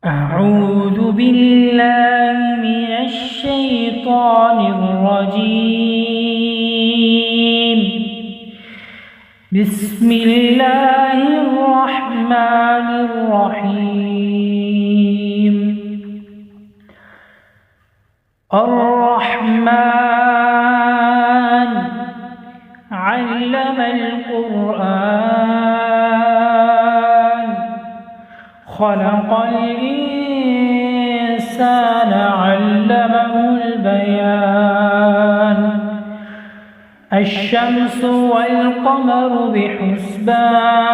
أعوذ بالله من الشيطان الرجيم. بسم الله الرحمن الرحيم. الرحمن علم القرآن خلق الإنسان علمه البيان. الشمس والقمر بحسبان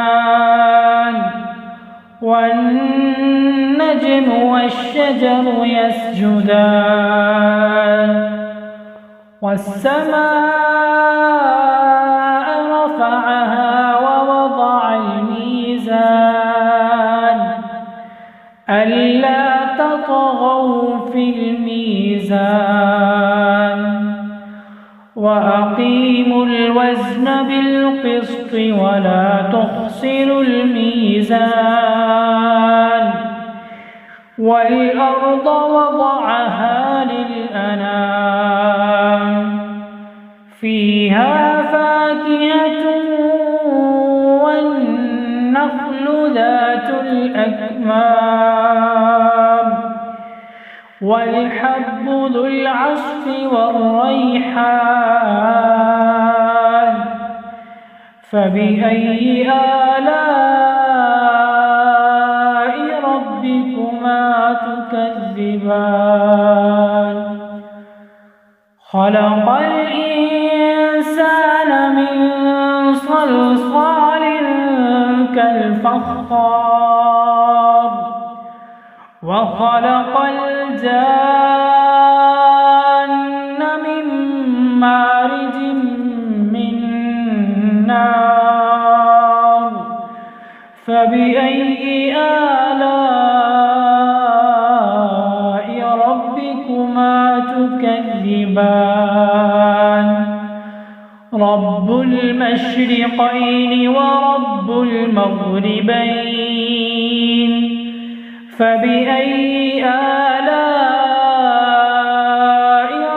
والنجم والشجر يسجدان والسماء رفعها ووضع الميزان ألا تطغوا في الميزان وأقيموا الوزن بالقسط ولا تخسروا الميزان. والأرض وضعها للأنام فيها فاكهة والنخل ذات الأكمام والحب ذو العصف والريحان. فبأي آلاء ربكما تكذبان؟ خلق الإنسان من صلصال كالفخار وخلق الجان من مارج من نار. فبأي آلاء ربكما تكذبان؟ رب المشرقين ورب المغربين. فبأي آلاء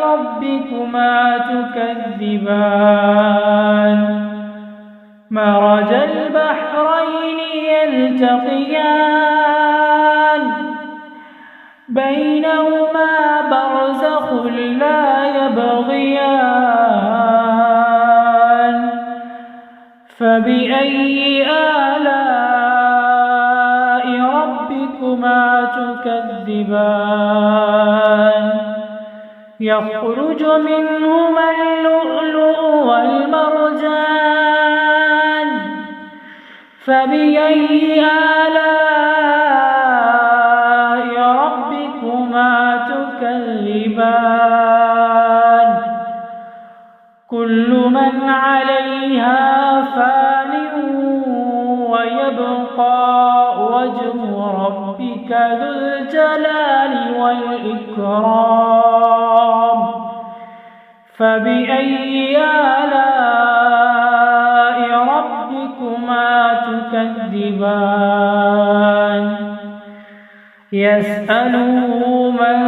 ربكما تكذبان؟ مرج البحرين يلتقيان بينهما برزخ لا يبغيان. فبأي آلاء ربكما تكذبان؟ يخرج منهما اللؤلؤ والمرجان. فبأي آلاء ربكما تكذبان؟ كل من عليها فان ويبقى وجه ربك ذو الجلال والإكرام. فبأي آلاء ربكما تكذبان؟ يسأله من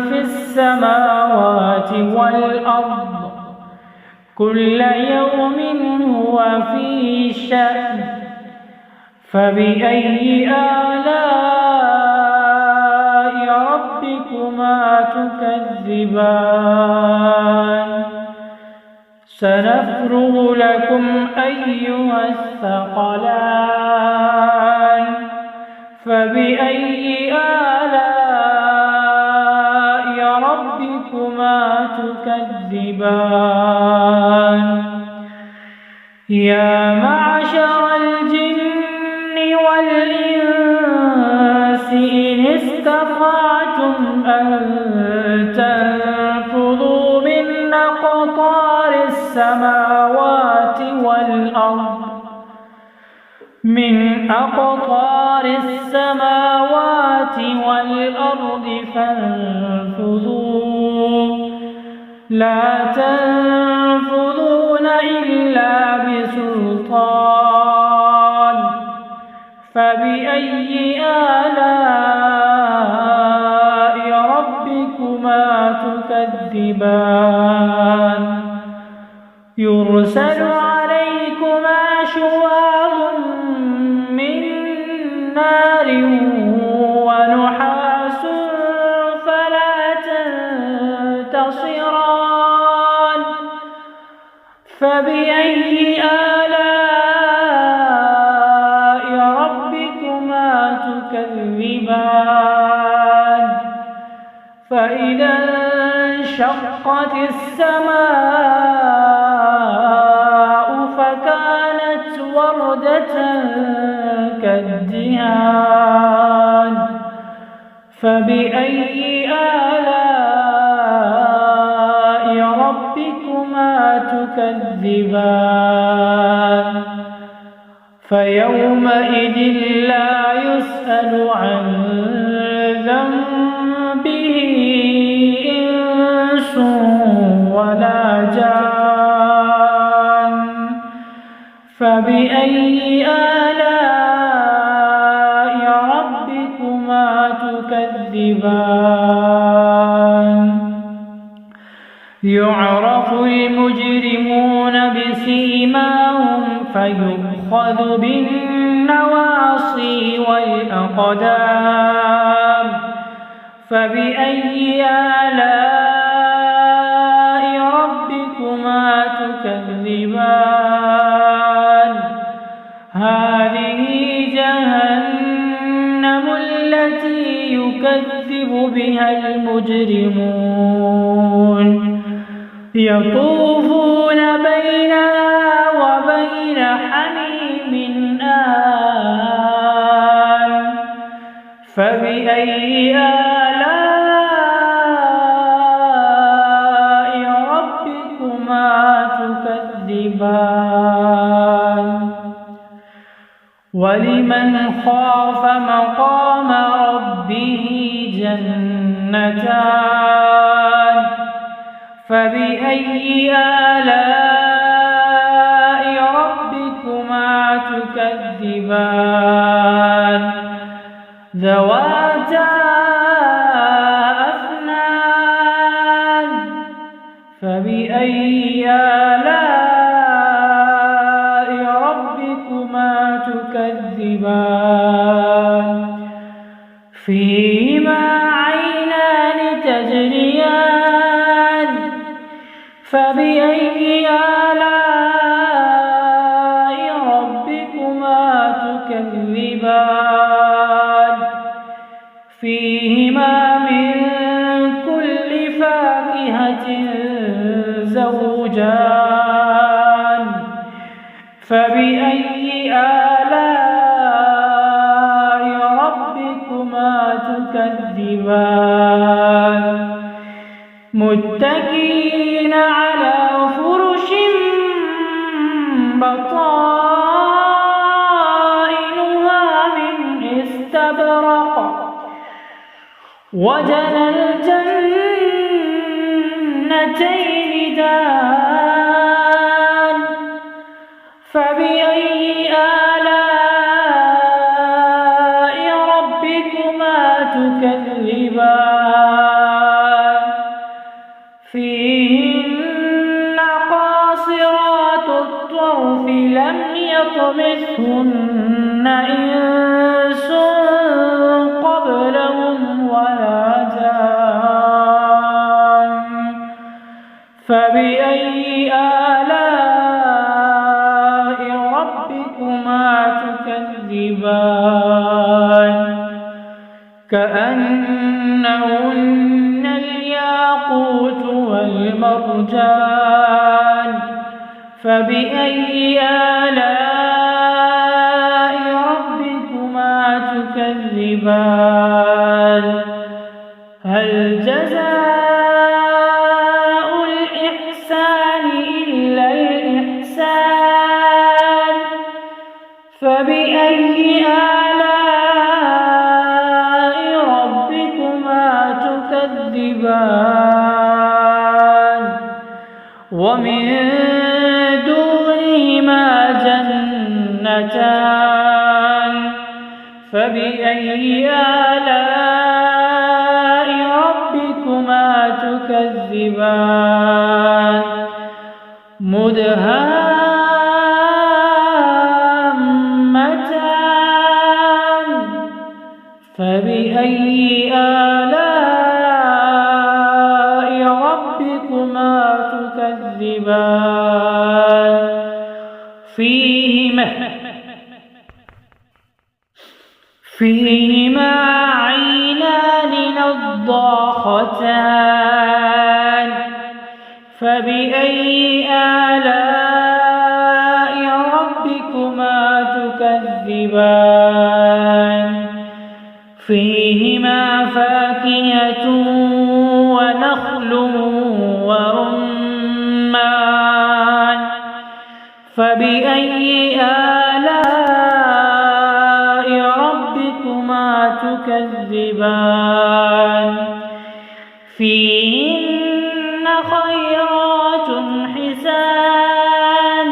في السماوات والأرض كل يوم هو في شأن. فبأي آلاء ربكما تكذبان؟ سنفرغ لكم أيها الثقلان. فبأي آلاء ربكما تكذبان؟ يا معشر الجن والإنس إن استطعتم أن تنفذوا من أقطار السماوات والأرض فانفذوا لا تنفذون إلا بسلطان. فبأي آلاء تكذبان يرسل عليكما شواظ من نار ونحاس فلا تنتصران فبأي آلاء ربكما تكذبان فإذا انشقت السماء فكانت وردة كالدهان فبأي آلاء ربكما تكذبان فيومئذ لا يسأل عن ذنبه إنس ولا جان فبأي آلاء ربكما تكذبان يعرف المجرمون بسيماهم فيؤخذ بالنواصي والأقدام فبأي آلاء ربكما تكذبان هذه جهنم التي يكذب بها المجرمون يطوفون بينها وبين حميم آن فبأي آلاء ربكما تكذبان ولمن خاف مقام ربه جنتان فبأي آلاء ربكما تكذبان ذواتا أفنان فبأي آلاء ربكما تكذبان فيهما عينان تجريان فبأي آلاء ربكما تكذبان فيهما من كل فاكهة زوجان فبأي آلاء ربكما تكذبان متكئين على فرش بطائنها من استبرق وجنى الجنتين دان فبأي آلاء ربكما تكذبان فيهن قاصرات الطرف لم يطمثهن إنس قبلهم ولا جان فبأي آلاء ربكما تكذبان كأنهن الياقوت والمرجان فبأي آلاء ربكما تكذبان هل جزاء الإحسان إلا الإحسان فبأي آلاء ربكما تكذبان ومن دونهما جنتان فبأي آلاء ربكما تكذبان تكذبان مدهامتان فبأي آلاء ربكما تكذبان فيهما عينان نضاختان فبأي آلاء ربكما تكذبان فيهما فاكهة ونخل ورمان فبأي آلاء ربكما تكذبان فيهن خيرات حسان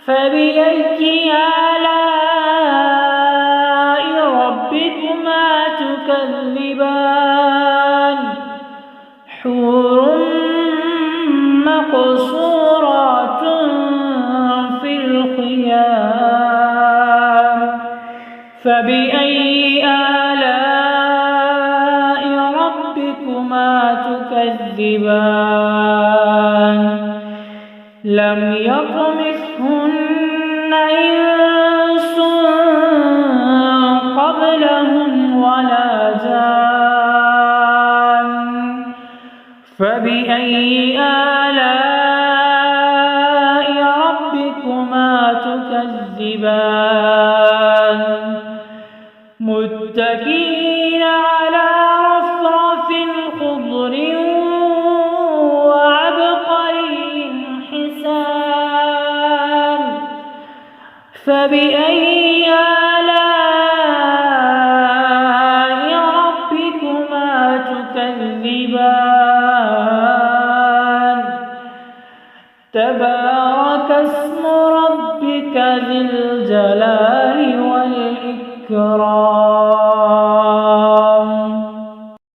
فبأي آلاء ربكما تكذبان حور مقصورات في الخيام فبأي آلاء ربكما تكذبان لم يطمثهن إنس قبلهم ولا جان فبأي آلاء ربكما تكذبان متكئين على رفرف خضر وعبقري حسان فبأي آلاء ربكما تكذبان تبارك اسم ربك ذي الجلال والإكرام